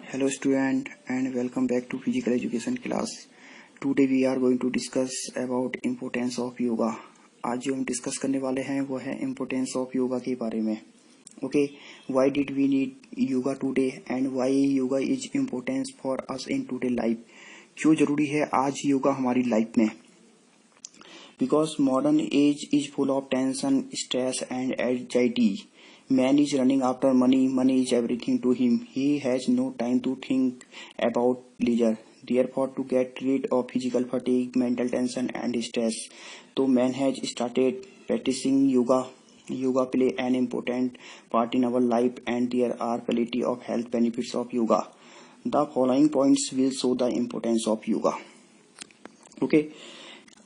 Hello student and welcome back to physical education class. Today we are going to discuss about importance of yoga. आज जो हम discuss करने वाले हैं वो है importance of yoga के बारे में. Okay, why did we need yoga today and why yoga is important for us in today life? क्यों जरूरी है आज योगा हमारी लाइफ में? Because modern age is full of tension, stress and anxiety. Man is running after money. Money is everything to him. He has no time to think about leisure. Therefore, to get rid of physical fatigue, mental tension and stress, so man has started practicing yoga. Yoga play an important part in our life and there are plenty of health benefits of yoga. The following points will show the importance of yoga. Okay.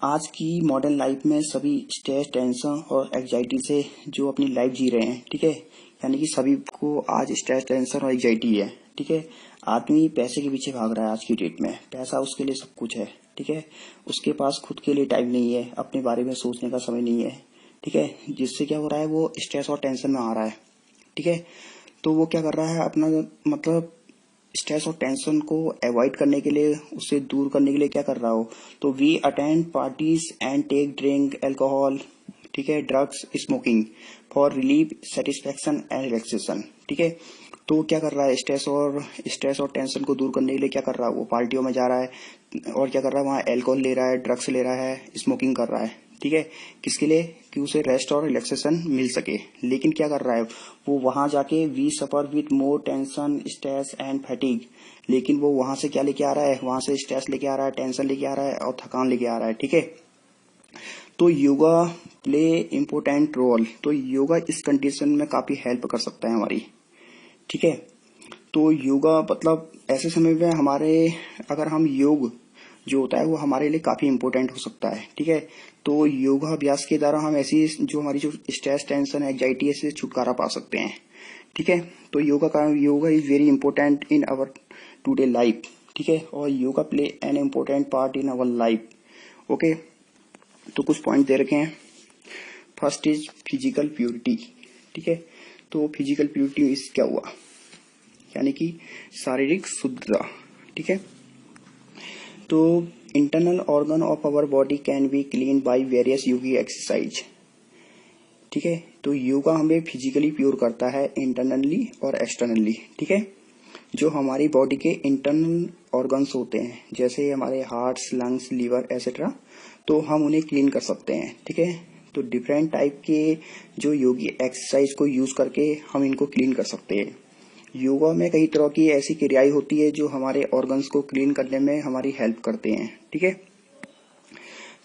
आज की modern life में सभी stress, tension और anxiety से जो अपनी life जी रहे हैं, ठीक है, यानी कि सभी को आज स्ट्रेस, टेंशन और एग्जाइटी है, ठीक है. आदमी पैसे के पीछे भाग रहा है आज की डेट में. पैसा उसके लिए सब कुछ है, ठीक है. उसके पास खुद के लिए टाइम नहीं है, अपने बारे में सोचने का समय नहीं है, ठीक है. जिससे क्या हो रहा है, वो स्ट्रेस और टेंशन में आ रहा है, ठीक है. तो वो क्या कर रहा है, अपना मतलब स्ट्रेस और टेंशन को अवॉइड करने के लिए, उससे दूर करने के लिए क्या कर रहा हो, तो we attend parties and take drink alcohol, ठीक है, drugs, smoking for relief, satisfaction and relaxation, ठीक है. तो क्या कर रहा है, स्ट्रेस और टेंशन को दूर करने के लिए क्या कर रहा है, वो पार्टियों में जा रहा है और क्या कर रहा है, वहाँ अल्कोहल ले रहा है, ड्रग्स ले रहा है, स्मोकिंग कर रहा है, ठीक है. किसके लिए, कि उसे रेस्ट और रिलैक्सेशन मिल सके. लेकिन क्या कर रहा है, वो वहां जाके we suffer with more tension, stress and fatigue. लेकिन वो वहां से क्या लेके आ रहा है, वहां से स्ट्रेस लेके आ रहा है, टेंशन लेके आ रहा है और थकान लेके आ रहा है, ठीक है. तो योगा प्ले इम्पोर्टेंट रोल. तो योगा इस कंडीशन में काफी हेल्प कर सकता है हमारी, ठीक है. तो योगा मतलब ऐसे समय में हमारे, अगर हम योग जो होता है वो हमारे लिए काफी इम्पोर्टेंट हो सकता है, ठीक है. तो योगा अभ्यास के द्वारा हम ऐसी जो हमारी जो स्ट्रेस, टेंशन, एग्जाइटी है, इससे छुटकारा पा सकते हैं, ठीक है. तो yoga is very important in our today life, ठीक है. और yoga play an important part in our life. Okay, तो कुछ पॉइंट दे रखे हैं. फर्स्ट इज फिजिकल प्योरिटी, ठीक है. तो फिजिकल प्योरिटी इस क्या हुआ, यानी कि शारीरिक शुद्धता, ठीक है. तो internal organ of our body can be clean by various yogi exercise, ठीक है. तो योगा हमें फिजिकली प्योर करता है, इंटरनली और एक्सटर्नली, ठीक है. जो हमारी बॉडी के इंटरनल ऑर्गन्स होते हैं, जैसे हमारे हार्ट्स, लंग्स, लीवर एसेट्रा, तो हम उन्हें क्लीन कर सकते हैं, ठीक है. तो डिफरेंट टाइप के जो योगी एक्सरसाइज को यूज करके हम इनको क्लीन कर सकते हैं. योगा में कई तरह की ऐसी क्रियाएं होती है जो हमारे ऑर्गन्स को क्लीन करने में हमारी हेल्प करते हैं, ठीक है.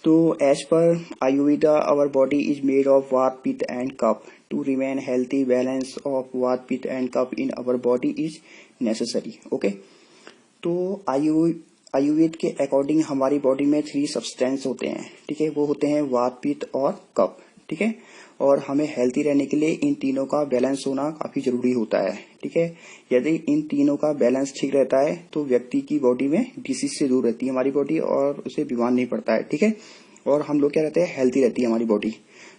तो as per Ayurveda our body is made of vata, pitta and kapha. To remain healthy, balance of vata, pitta and kapha in our body is necessary. Okay, तो आयुर्वेद के अकॉर्डिंग हमारी बॉडी में 3 सब्सटेंस होते हैं, ठीक है. वो होते हैं वात, पित्त और कफ, ठीक है. और हमें हेल्थी रहने के लिए इन तीनों का बैलेंस होना काफी जरूरी होता है, ठीक है. यदि इन तीनों का बैलेंस ठीक रहता है तो व्यक्ति की बॉडी में डिसीज से दूर रहती है हमारी बॉडी और उसे बीमार नहीं पड़ता है, ठीक है. और हम लोग क्या रहते हैं, हेल्थी रहती है हमारी बॉडी.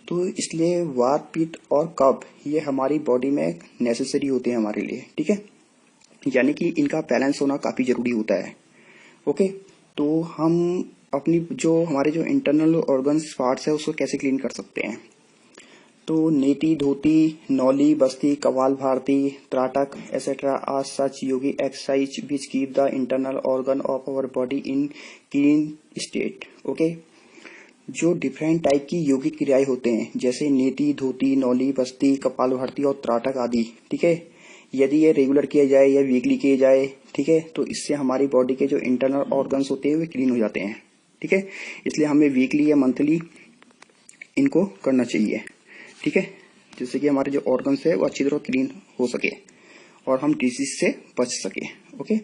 तो इसलिए वात, पित्त और कफ ये हमारी बॉडी में नेसेसरी होते हैं हमारे लिए, ठीक है. यानी कि इनका बैलेंस होना काफी जरूरी होता है. ओके, तो हम अपनी जो हमारे जो इंटरनल ऑर्गन्स पार्ट्स है उसको कैसे क्लीन कर सकते हैं. तो नेति, धोती, nauli, basti, kapal bhati, trataka etcetera are such yogi exercise which keep the internal organ of our body in clean state. Okay, जो डिफरेंट टाइप की योगिक क्रियाएं होते हैं, जैसे नेति, धोती, नौली, बस्ती, कपाल भारती और त्राटक आदि, ठीक है. यदि ये रेगुलर किया जाए या वीकली किए जाए, ठीक है, तो इससे हमारी बॉडी के जो इंटरनल ऑर्गन्स होते हैं वे क्लीन हो जाते हैं, ठीक है. इसलिए हमें वीकली या मंथली इनको करना चाहिए, ठीक है, जिससे कि हमारे जो ऑर्गन्स है वो अच्छी तरह क्लीन हो सके और हम डिजीज से बच सके. ओके,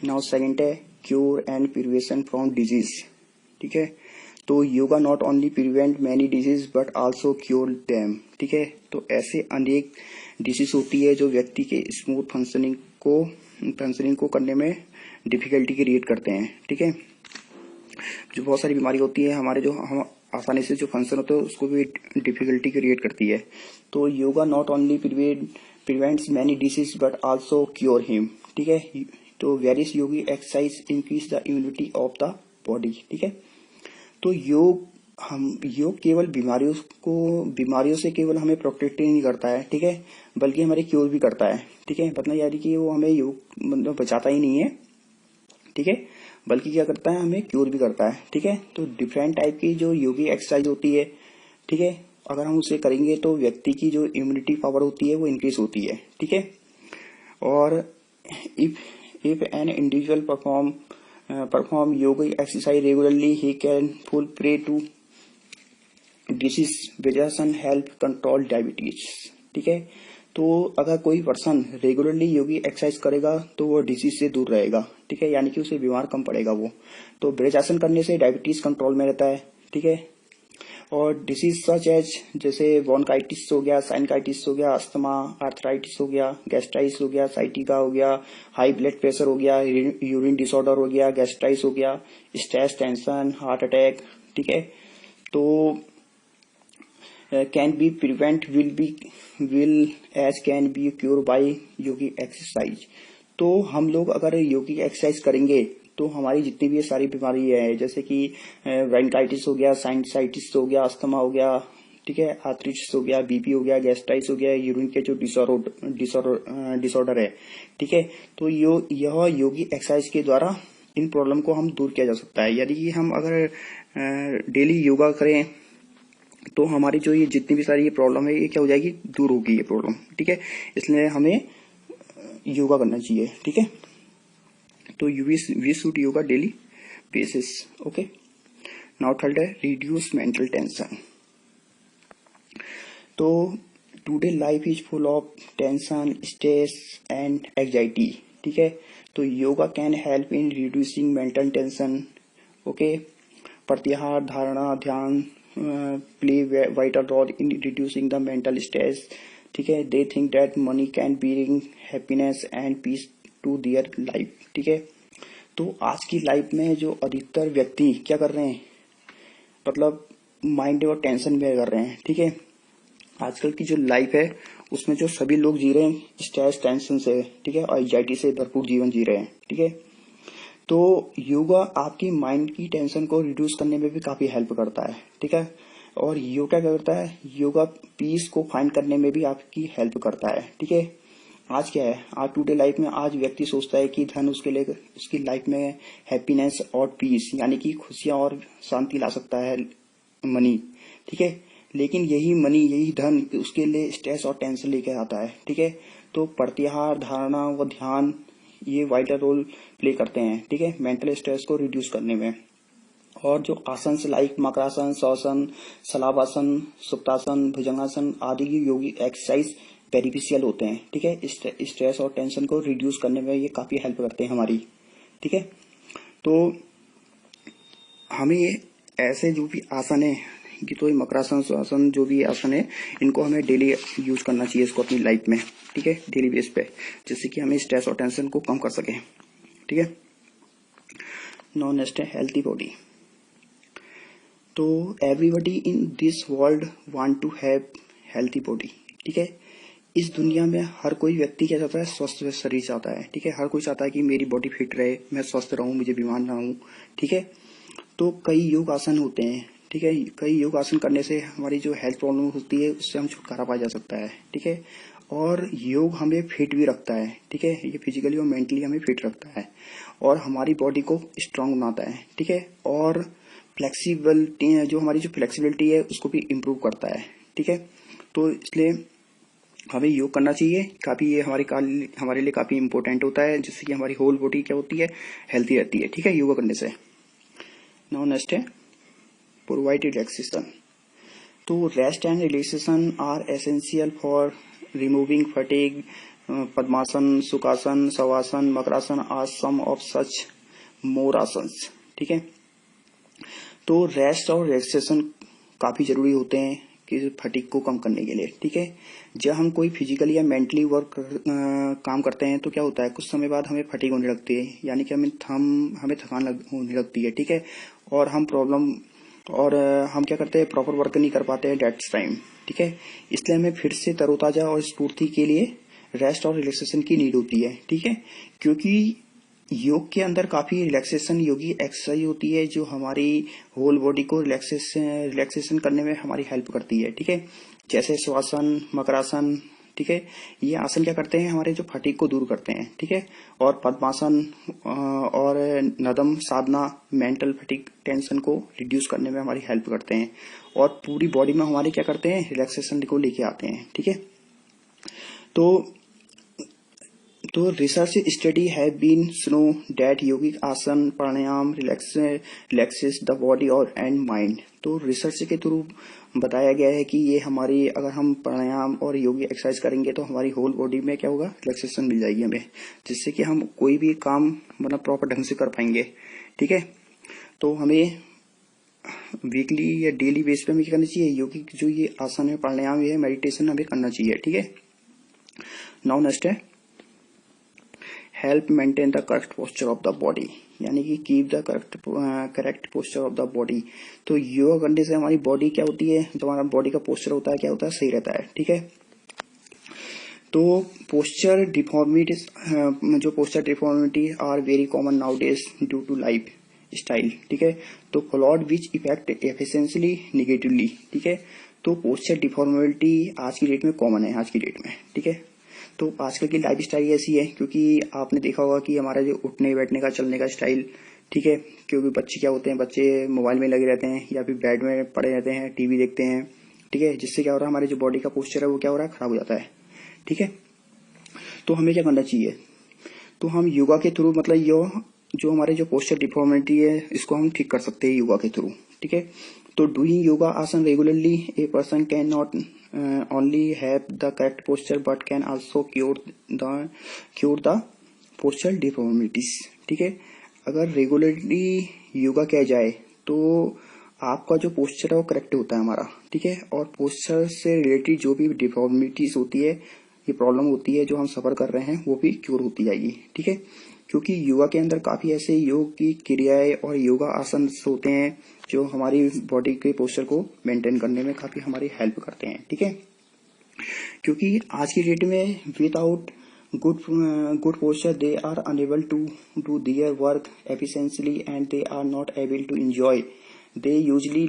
नाउ सेकंड है cure and prevention from disease, ठीक है. तो yoga not only prevent many disease but also cure them, ठीक है. तो ऐसे अनेक डिजीज होती है जो व्यक्ति के स्मूथ फंक्शनिंग को करने में डिफिकल्टी क्रिएट करते हैं, ठीक है. जो बहुत सारी बीमारी होती है हमारे, जो हम आसानी से जो फंक्शन होता है उसको भी डिफिकल्टी क्रिएट करती है. तो yoga not only prevents many disease but also cure him, ठीक है। तो various yogi exercise increase the immunity of the body, ठीक है। तो योग केवल बीमारियों से केवल हमें प्रोटेक्ट ही नहीं करता है, ठीक है, बल्कि हमारे क्योर भी करता है, ठीक है। मतलब यानी कि वो हमें योग मतलब बचाता ही नहीं है, ठीक है, बल्कि क्या करता है, हमें क्योर भी करता है, ठीक है। तो डिफरेंट टाइप की जो योगी एक्सरसाइज होती है, ठीक है, अगर हम उसे करेंगे तो व्यक्ति की जो इम्यूनिटी पावर होती है वो इंक्रीज होती है, ठीक है। और if an individual perform yoga exercise regularly he can fall prey to disease variation help control diabetes, ठीक है। तो अगर कोई पर्सन रेगुलरली योगी एक्सरसाइज करेगा तो वो डिसीज से दूर रहेगा, ठीक है, यानी कि उसे बीमार कम पड़ेगा वो। तो ब्रेजासन करने से डायबिटीज कंट्रोल में रहता है, ठीक है। और डिसीज सच एज जैसे ब्रोंकाइटिस हो गया, साइनकाइटिस हो गया, अस्थमा, आर्थराइटिस हो गया, गैस्ट्राइटिस हो गया, साइटिका हो गया, हाई ब्लड प्रेशर हो गया, यूरिन डिसऑर्डर हो गया, गैस्ट्राइटिस हो गया, स्ट्रेस, टेंशन, हार्ट अटैक, ठीक है। तो can be prevent well as can be cure by yogi exercise. तो हम लोग अगर योगी एक्सरसाइज करेंगे तो हमारी जितनी भी ये सारी बीमारी है, जैसे कि ब्रोंकाइटिस हो गया, साइनसाइटिस हो गया, अस्थमा हो गया, ठीक है, आर्थराइटिस हो गया, बीपी हो गया, गैस्ट्राइटिस हो गया, यूरिन के जो डिसऑर्डर है, ठीक है। तो यह योगी एक्सरसाइज के द्वारा इन प्रॉब्लम को हम दूर किया जा सकता है। यदि कि हम अगर डेली योगा करें तो हमारी जो ये जितनी भी सारी ये प्रॉब्लम है ये क्या हो जाएगी, दूर होगी ये प्रॉब्लम, ठीक है। इसलिए हमें योगा करना चाहिए, ठीक है। तो we should yoga daily basis, okay. Now third है रिड्यूस मेंटल टेंशन। तो today life is full of tension, stress and anxiety, ठीक है। तो yoga can help in reducing mental tension, okay. Pratyahara, dharana, dhyana play vital role in reducing the mental stress, ठीक है। They think that money can bring happiness and peace to their life, ठीक है। तो आज की लाइफ में जो अधिकतर व्यक्ति क्या कर रहे हैं, मतलब माइंड और टेंशन में कर रहे हैं, ठीक है। आजकल की जो लाइफ है उसमें जो सभी लोग जी रहे हैं स्ट्रेस, टेंशन से, ठीक है, और एंजाइटी से भरपूर जीवन जी रहे हैं, ठीक है। तो योगा आपकी माइंड की टेंशन को रिड्यूस करने में भी काफी हेल्प करता है, ठीक है। और योगा क्या करता है, योगा पीस को फाइंड करने में भी आपकी हेल्प करता है, ठीक है। आज क्या है, आज टुडे लाइफ में आज व्यक्ति सोचता है कि धन उसके लिए उसकी लाइफ में हैप्पीनेस और पीस यानी कि खुशियां और शांति ला सकता है मनी, ठीक है। लेकिन यही मनी, यही धन उसके लिए स्ट्रेस और टेंशन लेके आता है, ठीक है। तो प्रत्याहार, धारणा व ध्यान ये वाइटल रोल प्ले करते हैं, ठीक है, मेंटल स्ट्रेस को रिड्यूस करने में। और जो आसन लाइक मकरासन, शवासन, शलाभासन, सुप्तासन, भुजंगासन आदि की योगी एक्सरसाइज बेनिफिशियल होते हैं, ठीक है। स्ट्रेस और टेंशन को रिड्यूस करने में ये काफी हेल्प करते हैं हमारी, ठीक है। तो हमें ऐसे जो भी आसन है कि तो मकरासन, श्वासन जो भी आसन है इनको हमें डेली यूज करना चाहिए इसको अपनी लाइफ में, ठीक है, डेली बेस पे, जिससे कि हमें स्ट्रेस और टेंशन को कम कर सके, ठीक है। नाउ नेक्स्ट है हेल्थी बॉडी। तो everybody in this world want to have healthy body, ठीक है। इस दुनिया में हर कोई व्यक्ति क्या चाहता है, स्वस्थ शरीर चाहता है, ठीक है। हर कोई चाहता है कि मेरी बॉडी फिट रहे, मैं स्वस्थ रहूं, मुझे बीमार ना हूं, ठीक है। तो कई योग आसन होते हैं, ठीक है। कई योग आसन करने से हमारी जो हेल्थ प्रॉब्लम होती है उससे हम छुटकारा पा जा सकता है, ठीक है। और योग हमें फिट भी रखता है, ठीक है। ये फिजिकली और मेंटली हमें फिट रखता है और हमारी बॉडी को स्ट्रांग बनाता है, ठीक है। और फ्लेक्सिबिलिटी, जो हमारी जो फ्लेक्सिबिलिटी है उसको भी इम्प्रूव करता है, ठीक है। तो इसलिए हमें योग करना चाहिए, काफी ये हमारे लिए काफी इंपॉर्टेंट होता है, जिससे कि हमारी होल बॉडी क्या होती है, हेल्थी रहती है, ठीक है, योगा करने से। नाउ नेक्स्ट है प्रोवाइड रिलैक्सेशन। तो rest and relaxation are essential for removing fatigue. Padmasana, sukhasana, shavasana, makarasana are some of such more asanas, ठीक है। तो रेस्ट और रिलैक्सेशन काफी जरूरी होते हैं कि फटीग को कम करने के लिए, ठीक है। जब हम कोई फिजिकली या मेंटली वर्क काम करते हैं तो क्या होता है, कुछ समय बाद हमें फटीग होने लगती है, यानी कि हमें थकान होने लगती है, ठीक है। और हम क्या करते हैं, प्रॉपर वर्क नहीं कर पाते हैं दैट्स टाइम, ठीक है। इसलिए हमें फिर से तरोताजा और स्फूर्ति के लिए रेस्ट और रिलैक्सेशन की नीड होती है, ठीक है। क्योंकि योग के अंदर काफी रिलैक्सेशन योगी एक्सरसाइज होती है जो हमारी होल बॉडी को रिलैक्सेशन करने में हमारी हेल्प करती है, ठीक है। जैसे श्वासन, मकरासन, ठीक है। ये आसन क्या करते हैं, हमारे जो फटीग को दूर करते हैं, ठीक है। और पद्मासन और नदम साधना मेंटल फटीग टेंशन को रिड्यूस करने में हमारी हेल्प करते हैं और पूरी बॉडी में हमारे क्या करते हैं, रिलैक्सेशन को लेके आते हैं, ठीक है। तो research study have been show that yogic asana pranayama relaxes the body और एंड माइंड। तो रिसर्च के थ्रू बताया गया है कि ये हमारी अगर हम प्राणायाम और योगी एक्सरसाइज करेंगे तो हमारी होल बॉडी में क्या होगा, रिलैक्सेशन मिल जाएगी हमें, जिससे कि हम कोई भी काम मतलब प्रॉपर ढंग से कर पाएंगे, ठीक है। तो हमें वीकली या डेली बेस पे हमें क्या करना चाहिए, योगिक जो ये आसन है, प्राणायाम, ये मेडिटेशन हमें करना चाहिए, ठीक है। नाउ नेक्स्ट है help maintain the correct posture of the body, यानी कि keep the correct posture of the body. तो योगा करने से हमारी बॉडी क्या होती है, जो हमारा बॉडी का पोस्चर होता है क्या होता है, सही रहता है, ठीक है। तो पोस्चर डिफॉर्मिटी, जो posture deformity are very common nowadays due to lifestyle, ठीक है। तो flawed which affect efficiently negatively, ठीक है। तो पोस्चर डिफॉर्मिटी आज की डेट में कॉमन है, आज की डेट में, ठीक है। तो आजकल की लाइफ स्टाइल ऐसी है, क्योंकि आपने देखा होगा कि हमारा जो उठने बैठने का चलने का स्टाइल, ठीक है। क्योंकि बच्चे क्या होते हैं, बच्चे मोबाइल में लगे रहते हैं या फिर बेड में पड़े रहते हैं, टीवी देखते हैं, ठीक है। जिससे क्या हो रहा है, हमारे जो बॉडी का पोस्चर है वो क्या हो रहा है, खराब हो जाता है, ठीक है। तो हमें क्या करना चाहिए, तो हम योगा के थ्रू मतलब जो हमारे जो पोस्चर डिफॉर्मिटी है इसको हम ठीक कर सकते हैं योगा के थ्रू, ठीक है। तो डूइंग योगा आसन regularly a person can not only have the correct posture but can also cure the posture deformities, ठीक है। अगर रेगुलरली योगा किया जाए तो आपका जो पोस्चर है वो करेक्ट होता है हमारा, ठीक है। और पोस्चर से रिलेटेड जो भी डिफॉर्मिटीज होती है, ये प्रॉब्लम होती है जो हम सफर कर रहे हैं, वो भी क्योर होती जाएगी, ठीक है। क्योंकि योगा के अंदर काफी ऐसे योग की क्रियाएं और योगा आसन होते हैं जो हमारी बॉडी के पोस्चर को मेंटेन करने में काफी हमारी हेल्प करते हैं, ठीक है। क्योंकि आज की डेट में without good posture they are unable to do their work efficiently and they are not able to enjoy, they usually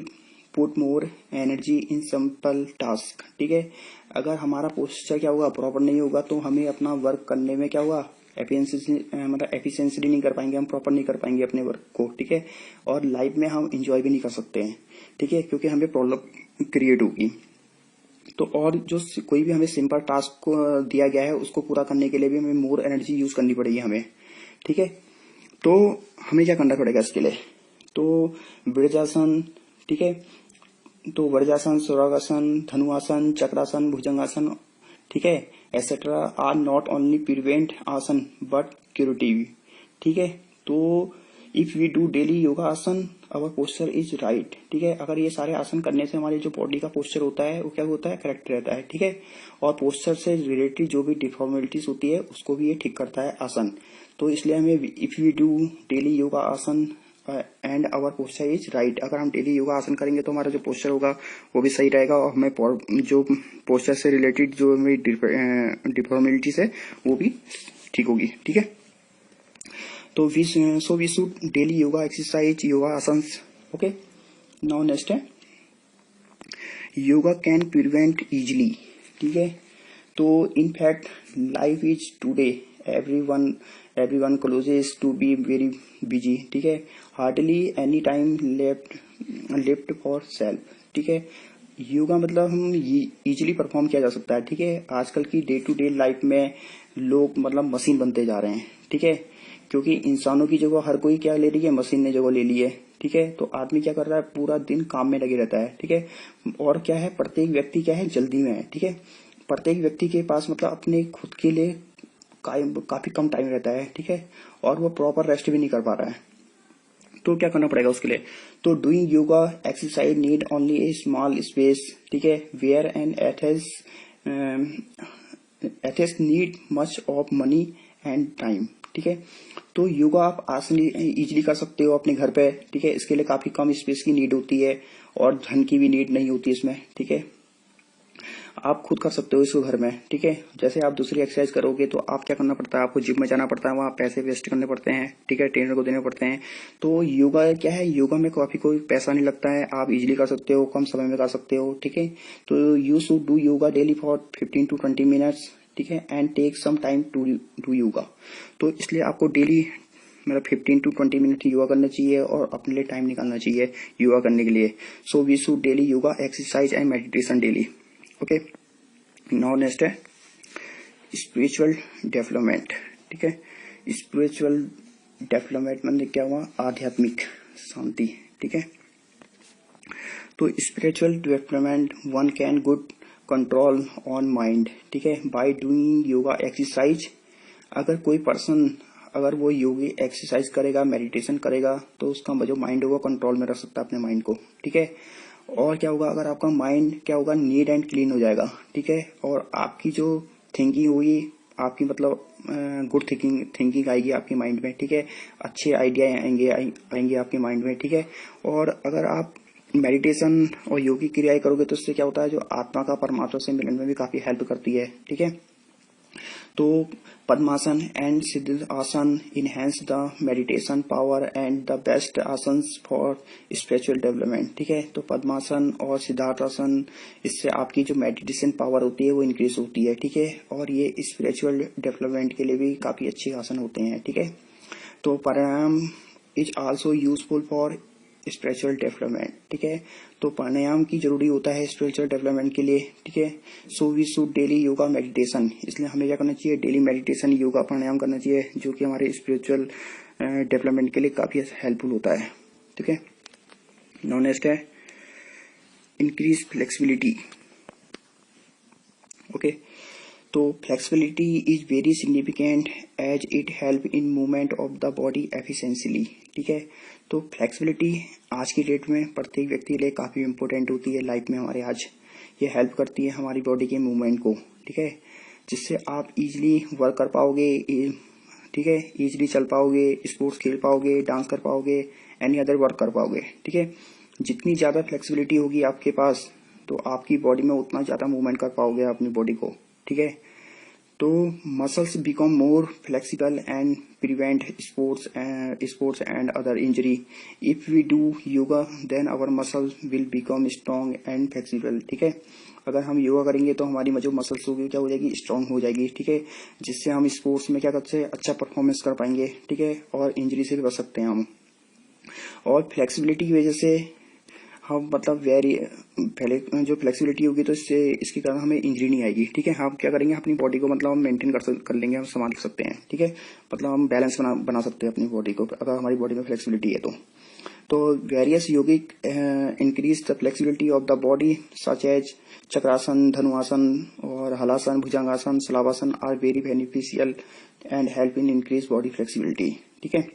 put more energy in simple task, ठीक है। अगर हमारा पोस्चर क्या होगा, प्रॉपर नहीं होगा, तो हमें अपना वर्क करने में क्या होगा, एफिशिएंटली नहीं कर पाएंगे, हम प्रॉपर नहीं कर पाएंगे अपने वर्क को, ठीक है। और लाइफ में हम एंजॉय भी नहीं कर सकते हैं, ठीक है, क्योंकि हमें प्रॉब्लम क्रिएट होगी। तो और जो कोई भी हमें सिंपल टास्क को दिया गया है उसको पूरा करने के लिए भी हमें मोर एनर्जी यूज करनी पड़ेगी हमें, ठीक है। तो हमें क्या करना पड़ेगा इसके लिए, तो वज्रासन, ठीक है। तो वज्रासन, सुरागासन, धनुआसन, चक्रासन, भुजंगासन, ठीक है, etcetera are not only prevent asana but curative, ठीक है। तो if we do daily yoga asana our posture is right, ठीक है। अगर ये सारे आसन करने से हमारे जो बॉडी का पोस्चर होता है वो क्या होता है, करेक्ट रहता है, ठीक है। और पोस्चर से रिलेटेड जो भी डिफॉर्मिटीज होती है उसको भी ये ठीक करता है आसन। तो इसलिए हमें if we do daily yoga asana and our posture is right, अगर हम डेली योगा आसन करेंगे तो हमारा जो पोस्चर होगा वो भी सही रहेगा और हमें जो पोस्चर से रिलेटेड जो हमें डिफॉर्मिटीज है वो भी ठीक होगी, ठीक है। तो we should daily yoga exercise, yoga asanas, okay. Now next है योगा कैन प्रिवेंट इजिली, ठीक है। तो in fact life is today everyone closes to be very busy, ठीक है। Hardly any time left for self, ठीक है। योगा मतलब हम इजीली परफॉर्म किया जा सकता है, ठीक है। आजकल की डे टू डे लाइफ में लोग मतलब मशीन बनते जा रहे हैं, ठीक है। क्योंकि इंसानों की जगह हर कोई क्या ले रही है, मशीन ने जगह ले ली है, ठीक है। तो आदमी क्या कर रहा है, पूरा दिन काम में लगे रहता है, ठीक है। और क्या है, प्रत्येक व्यक्ति क्या है, जल्दी में है, ठीक है। प्रत्येक व्यक्ति के पास मतलब अपने खुद के लिए काफी कम टाइम रहता है, ठीक है। और वो प्रॉपर रेस्ट भी नहीं कर पा रहा है। तो क्या करना पड़ेगा उसके लिए, तो doing yoga exercise need only a small space, ठीक है, वेयर एंड एथेस need much of money and time, ठीक है। तो योगा आप आसन इजिली कर सकते हो अपने घर पे, ठीक है। इसके लिए काफी कम स्पेस की नीड होती है और धन की भी नीड नहीं होती इसमें, ठीक है। आप खुद कर सकते हो इसको घर में, ठीक है। जैसे आप दूसरी एक्सरसाइज करोगे तो आप क्या करना पड़ता है, आपको जिम में जाना पड़ता है, वहाँ पैसे वेस्ट करने पड़ते हैं, ठीक है, ट्रेनर को देने पड़ते हैं। तो योगा क्या है, योगा में काफी कोई पैसा नहीं लगता है, आप इजीली कर सकते हो, कम समय में कर सकते हो, ठीक है। तो you should do yoga daily for 15 to 20 minutes, ठीक है, and take some time to do yoga. तो इसलिए आपको डेली मतलब 15 to 20 मिनट योगा करना चाहिए और अपने लिए टाइम निकालना चाहिए योगा करने के लिए। So we should daily yoga exercise and meditation daily. Okay, now next है स्पिरिचुअल डेवलपमेंट, ठीक है। स्पिरिचुअल डेवलपमेंट मतलब क्या हुआ, आध्यात्मिक शांति, ठीक है। तो spiritual development one can good control on mind, ठीक है, बाय डूइंग योगा एक्सरसाइज। अगर कोई पर्सन अगर वो योगी एक्सरसाइज करेगा, मेडिटेशन करेगा, तो उसका जो माइंड होगा कंट्रोल में रख सकता है अपने माइंड को, ठीक है। और क्या होगा, अगर आपका माइंड क्या होगा, नीट एंड क्लीन हो जाएगा, ठीक है। और आपकी जो थिंकिंग होगी, आपकी मतलब गुड थिंकिंग आएगी आपके माइंड में, ठीक है। अच्छे आइडिया आएंगे आपके माइंड में, ठीक है। और अगर आप मेडिटेशन और योगी क्रियाएं करोगे तो उससे क्या होता है, जो आत्मा का परमात्मा से मिलने में भी काफी हेल्प करती है, ठीक है। तो padmasana and siddhasana enhance the meditation power and the best asanas for spiritual development, ठीक है। तो पद्मासन और सिद्धार्थासन, इससे आपकी जो मेडिटेशन पावर होती है वो इंक्रीज होती है, ठीक है। और ये स्पिरिचुअल डेवलपमेंट के लिए भी काफी अच्छे आसन होते हैं, ठीक है। तो pranayama is also useful for spiritual development, ठीक है। तो प्राणायाम की जरूरी होता है स्पिरिचुअल डेवलपमेंट के लिए, ठीक है। So we should daily yoga meditation, इसलिए हमें क्या करना चाहिए, डेली मेडिटेशन योगा प्राणायाम करना चाहिए, जो कि हमारे स्पिरिचुअल डेवलपमेंट के लिए काफी हेल्पफुल होता है, ठीक है। नाउ नेक्स्ट है इंक्रीज फ्लेक्सिबिलिटी। ओके, तो flexibility is very significant as it help in movement of the body efficiently, ठीक है। तो फ्लेक्सिबिलिटी आज की डेट में प्रत्येक व्यक्ति के लिए काफी इंपॉर्टेंट होती है लाइफ में हमारे। आज ये हेल्प करती है हमारी बॉडी के मूवमेंट को, ठीक है, जिससे आप इजीली वर्क कर पाओगे, ठीक है, इजीली चल पाओगे, स्पोर्ट्स खेल पाओगे, डांस कर पाओगे, एनी अदर वर्क कर पाओगे, ठीक है। जितनी ज्यादा फ्लेक्सिबिलिटी होगी आपके पास, तो आपकी बॉडी में उतना ज्यादा मूवमेंट कर पाओगे अपनी बॉडी को, ठीक है। तो muscles become more flexible and prevent sports and other injury. If we do yoga then our muscles will become strong and flexible, ठीक है। अगर हम योगा करेंगे तो हमारी जो मसल्स होगी क्या हो जाएगी, स्ट्रांग हो जाएगी, ठीक है, जिससे हम स्पोर्ट्स में क्या करते हैं, अच्छा परफॉर्मेंस कर पाएंगे, ठीक है, और इंजरी से भी बच सकते हैं हम। और फ्लेक्सिबिलिटी की वजह से हम मतलब पहले जो फ्लेक्सिबिलिटी होगी तो इससे इसके कारण हमें इंजरी नहीं आएगी, ठीक है। हम क्या करेंगे, अपनी बॉडी को मतलब हम मेंटेन कर लेंगे, हम संभाल सकते हैं, ठीक है। मतलब हम बैलेंस बना सकते हैं अपनी बॉडी को, अगर हमारी बॉडी में फ्लेक्सिबिलिटी है तो various yogic increase the flexibility of the body such as chakrasana, dhanurasana और halasana, bhujangasana, shalabhasana are very beneficial and help in increase body flexibility, ठीक है।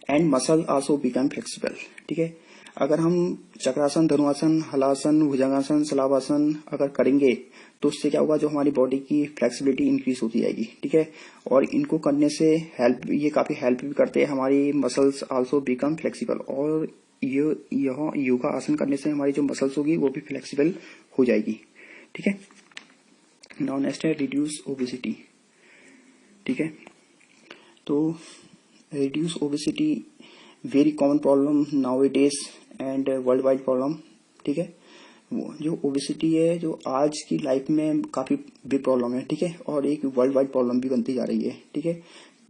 And muscle also become flexible, ठीक है। अगर हम चक्रासन, धनुआसन, हलासन, भुजंगासन, शलभासन अगर करेंगे तो उससे क्या होगा, जो हमारी बॉडी की फ्लेक्सिबिलिटी इंक्रीज होती जाएगी, ठीक है। और इनको करने से ये काफी हेल्प भी करते हैं, हमारी मसल्स आल्सो बिकम फ्लेक्सिबल। और यह योगा आसन करने से हमारी जो मसल्स होगी वो भी फ्लेक्सिबल हो जाएगी, ठीक है। नाउ नेक्स्ट है रिड्यूस ओबेसिटी, ठीक है। तो reduce obesity very common problem now it is and world wide problem, ठीक है। जो ओबेसिटी है जो आज की लाइफ में काफी बिग प्रॉब्लम है, ठीक है, और एक वर्ल्ड वाइड प्रॉब्लम भी बनती जा रही है, ठीक है।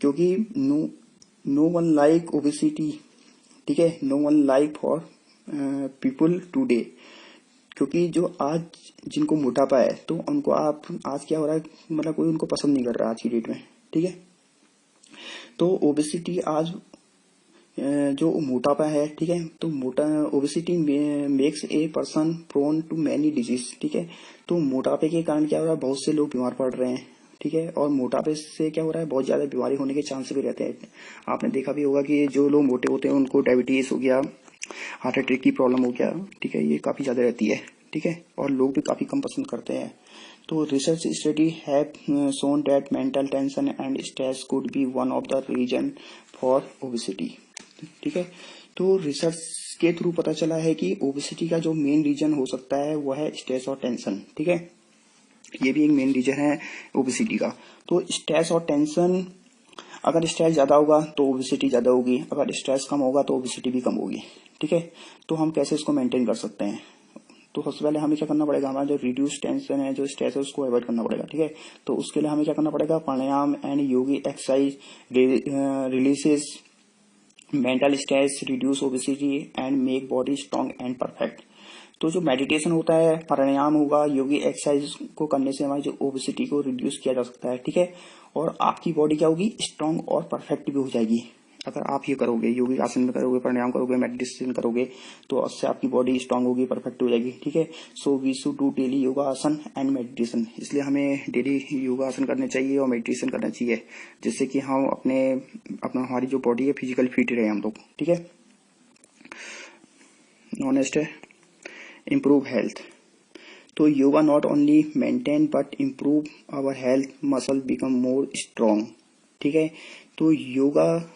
क्योंकि नो वन लाइक ओबेसिटी, ठीक है, no one like for people today. क्योंकि जो आज जिनको मोटापा है तो उनको आप आज क्या हो रहा है, मतलब कोई उनको पसंद नहीं कर रहा आज की डेट में, ठीक है। तो ओबेसिटी आज जो मोटापा है, ठीक है, तो obesity makes a person prone to many disease, ठीक है। तो मोटापे के कारण क्या हो रहा है, बहुत से लोग बीमार पड़ रहे हैं, ठीक है। और मोटापे से क्या हो रहा है, बहुत ज्यादा बीमारी होने के चांस भी रहते हैं। आपने देखा भी होगा कि जो लोग मोटे होते हैं उनको डायबिटीज हो गया, हार्ट अटैक की प्रॉब्लम हो गया, ठीक है, ये काफी ज्यादा रहती है, ठीक है। और लोग भी काफी कम पसंद करते हैं। तो research study have shown that mental tension and stress could be one of the reason for obesity. ठीक है। तो रिसर्च के थ्रू पता चला है कि ओबेसिटी का जो मेन रीजन हो सकता है वो है स्ट्रेस और टेंशन। ठीक है, ये भी एक मेन रीजन है ओबेसिटी का। तो स्ट्रेस और टेंशन, अगर स्ट्रेस ज्यादा होगा तो ओबेसिटी ज्यादा होगी, अगर स्ट्रेस कम होगा तो ओबेसिटी भी कम होगी। ठीक है, तो हम कैसे इसको मेंटेन कर सकते हैं? तो सबसे पहले हमें क्या करना पड़ेगा, हमारा जो रिड्यूस टेंशन है, जो स्ट्रेस है, उसको अवॉइड करना पड़ेगा। ठीक है, तो उसके लिए हमें क्या करना पड़ेगा, pranayama and yogi exercise releases mental stress, reduce obesity and make body strong and perfect. तो जो मेडिटेशन होता है, प्राणायाम होगा, योगी एक्सरसाइज को करने से हमारी जो ओबेसिटी को रिड्यूस किया जा सकता है। ठीक है, और आपकी बॉडी क्या होगी, स्ट्रांग और परफेक्ट भी हो जाएगी। अगर आप ये करोगे, योगी आसन में करोगे, प्राणायाम करोगे, मेडिटेशन करोगे, तो उससे आपकी बॉडी स्ट्रांग होगी, परफेक्ट हो जाएगी। ठीक है, so we should do daily yoga asana and meditation. इसलिए हमें डेली योगा आसन करने चाहिए और मेडिटेशन करना चाहिए, जिससे कि हम अपना हमारी जो बॉडी है फिजिकल फिट रहे हम लोग। ठीक है, नेक्स्ट है इम्प्रूव हेल्थ। तो yoga not only maintain but improve our health, muscle become more strong. ठीक है, तो योगा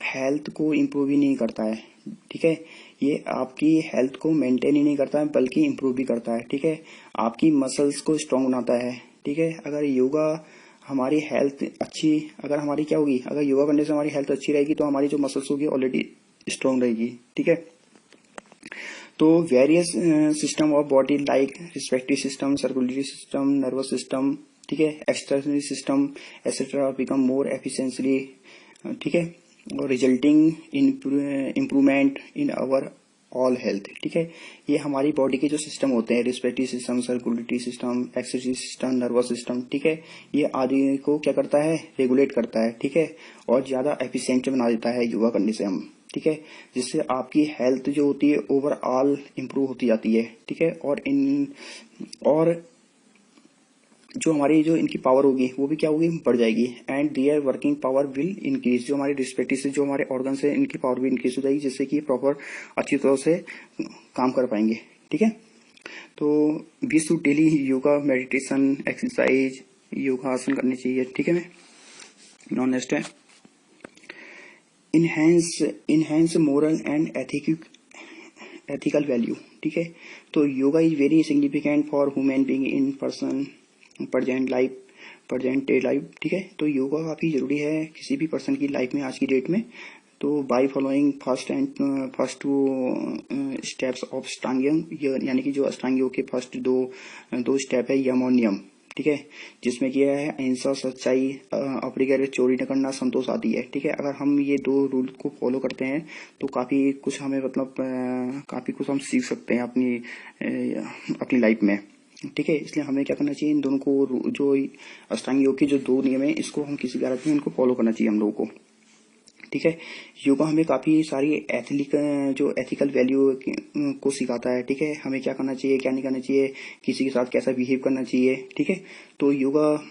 हेल्थ को इम्प्रूव ही नहीं करता है। ठीक है, ये आपकी हेल्थ को मेंटेन ही नहीं करता है बल्कि इम्प्रूव भी करता है। ठीक है, आपकी मसल्स को स्ट्रांग बनाता है। ठीक है, अगर योगा हमारी हेल्थ अच्छी, अगर हमारी क्या होगी, अगर योगा करने से हमारी हेल्थ अच्छी रहेगी तो हमारी जो मसल्स होगी ऑलरेडी स्ट्रांग रहेगी। ठीक है, तो various system of body like respective system, circulatory system, nervous system, ठीक है, external system etcetera become more efficiently. ठीक है, और resulting in improvement in our all health. ठीक है, ये हमारी बॉडी के जो सिस्टम होते हैं, respective system, circulatory system, external system, nervous system, ठीक है, ये आदि को क्या करता है, रेगुलेट करता है। ठीक है, और ज्यादा एफिशिएंट बना देता है योगा करने से हम। ठीक है, जिससे आपकी हेल्थ जो होती है ओवरऑल इंप्रूव होती जाती है। ठीक है, और जो हमारी जो इनकी पावर होगी वो भी क्या होगी, बढ़ जाएगी। And their working power will increase, जो हमारे रिस्पेक्टिव से जो हमारे ऑर्गन है इनकी पावर भी इंक्रीज हो जाएगी, जिससे कि प्रॉपर अच्छी तरह से काम कर पाएंगे। ठीक है, तो we should daily yoga, meditation, exercise, yoga asana करनी चाहिए। ठीक है, नॉन नेक्स्ट है enhance moral and ethical value. ठीक है, तो yoga is very significant for human being in present day life. ठीक है, तो योगा काफी जरूरी है किसी भी पर्सन की लाइफ में आज की डेट में। तो by following first two steps of अष्टांग योग, यानी कि जो अष्टांग योग के फर्स्ट दो स्टेप है, यम और नियम। ठीक है, जिसमें किया है अहिंसा, सच्चाई, अपरिग्रह, चोरी न करना, संतोष आदि है। ठीक है, अगर हम ये दो रूल को फॉलो करते हैं तो काफी कुछ हमें काफी कुछ हम सीख सकते हैं अपनी लाइफ में। ठीक है, इसलिए हमें क्या करना चाहिए, इन दोनों को, जो अष्टांग योग के जो दो नियम है, इसको हम किसी भी हालत में इनको फॉलो करना चाहिए हम लोगों को। ठीक है, योगा हमें काफी सारी एथिकल वैल्यू को सिखाता है। ठीक है, हमें क्या करना चाहिए, क्या नहीं करना चाहिए, किसी के साथ कैसा बिहेव करना चाहिए। ठीक है, तो yoga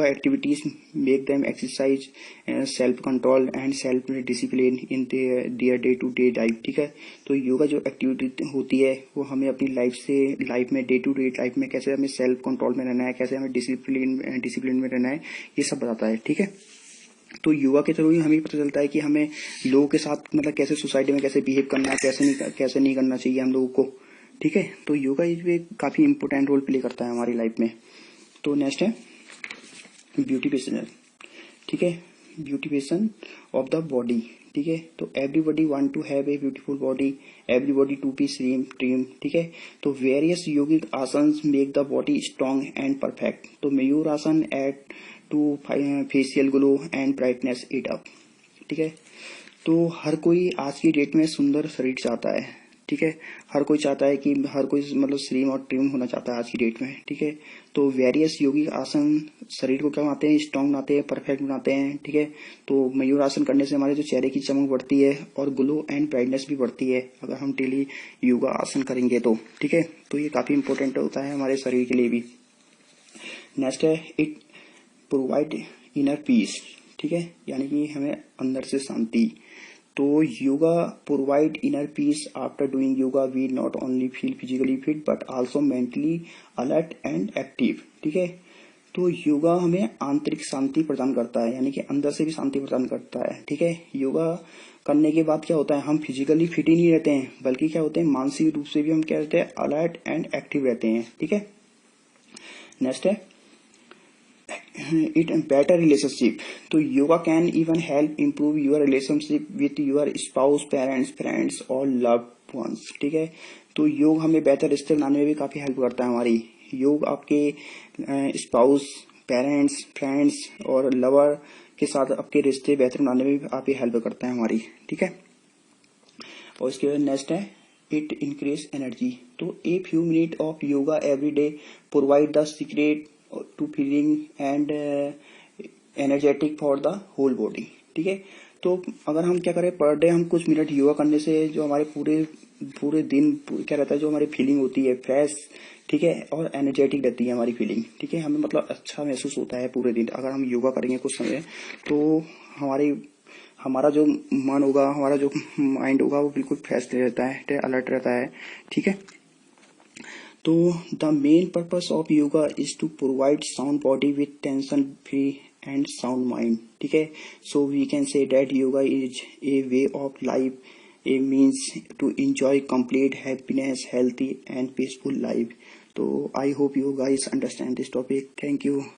activities make them exercise self control and self discipline in their day to day life. ठीक है, तो योगा जो एक्टिविटी होती है वो हमें अपनी लाइफ में डे टू डे लाइफ में कैसे हमें सेल्फ कंट्रोल में रहना है, कैसे हमें डिसिप्लिन में रहना है, ये सब बताता है। ठीक है, तो योगा के थ्रू ही हमें पता चलता है कि हमें लोगों के साथ कैसे सोसाइटी में कैसे बिहेव करना है, कैसे नहीं करना चाहिए हम लोगों को। ठीक है, तो योगा इसमें काफी इंपोर्टेंट रोल प्ले करता है हमारी लाइफ में। तो नेक्स्ट है ब्यूटिफिकेशन। ठीक है, ब्यूटिफिकेशन ऑफ द बॉडी। ठीक है, तो everybody want to have a beautiful body, everybody to be slim. ठीक है, तो various yogic asana make the body strong and perfect. तो mayur asana at to facial glow and brightness it up. ठीक है, तो हर कोई आज की डेट में सुंदर शरीर चाहता है। ठीक है, हर कोई चाहता है कि हर कोई स्लिम और ट्रिम होना चाहता है आज की डेट में। ठीक है, तो वेरियस योगिक आसन शरीर को क्या बनाते हैं, स्ट्रांग बनाते हैं, परफेक्ट बनाते हैं। ठीक है, तो मयूर आसन करने से हमारे जो चेहरे की चमक बढ़ती है और ग्लो एंड ब्राइटनेस भी बढ़ती है अगर हम डेली योगा आसन करेंगे तो। ठीक है, तो ये काफी इंपॉर्टेंट होता है हमारे शरीर के लिए भी। नेक्स्ट है इट प्रोवाइड इनर पीस। ठीक है, यानी कि हमें अंदर से शांति। तो yoga provide inner peace. After doing yoga we not only feel physically fit but also mentally alert and active. ठीक है, तो योगा हमें आंतरिक शांति प्रदान करता है, यानी कि अंदर से भी शांति प्रदान करता है। ठीक है, योगा करने के बाद क्या होता है, हम फिजिकली फिट ही नहीं रहते हैं, बल्कि क्या होते हैं, मानसिक रूप से भी हम क्या रहते हैं, अलर्ट एंड एक्टिव रहते हैं। ठीक है, नेक्स्ट है इट बेटर रिलेशनशिप। तो yoga can even help improve your relationship with your spouse, parents, friends और लव्ड वंस। ठीक है, तो योग हमें बेहतर रिश्ते बनाने में भी काफी हेल्प करता है हमारी। योग आपके स्पाउस, पेरेंट्स, फ्रेंड्स और लवर के साथ आपके रिश्ते बेहतर बनाने में भी काफी हेल्प करता है हमारी। ठीक है, और इसके बाद नेक्स्ट है इट इंक्रीज एनर्जी। तो a few minute of yoga every day provide the secret to feeling and energetic for the whole body. ठीक है, तो अगर हम क्या करें, पर डे हम कुछ मिनट योगा करने से जो हमारे पूरे दिन क्या रहता है, जो हमारी फीलिंग होती है फ्रेश, ठीक है, और एनर्जेटिक रहती है हमारी फीलिंग। ठीक है, हमें मतलब अच्छा महसूस होता है पूरे दिन। अगर हम योगा करेंगे कुछ समय तो हमारा जो मन होगा, हमारा जो माइंड होगा वो बिल्कुल फ्रेश रहता है, अलर्ट रहता है। ठीक है, तो the main purpose of yoga is to provide sound body with tension free and sound mind. ठीक है, so we can say that yoga is a way of life, a means to enjoy complete happiness, healthy and peaceful life. So I hope you guys understand this topic. Thank you.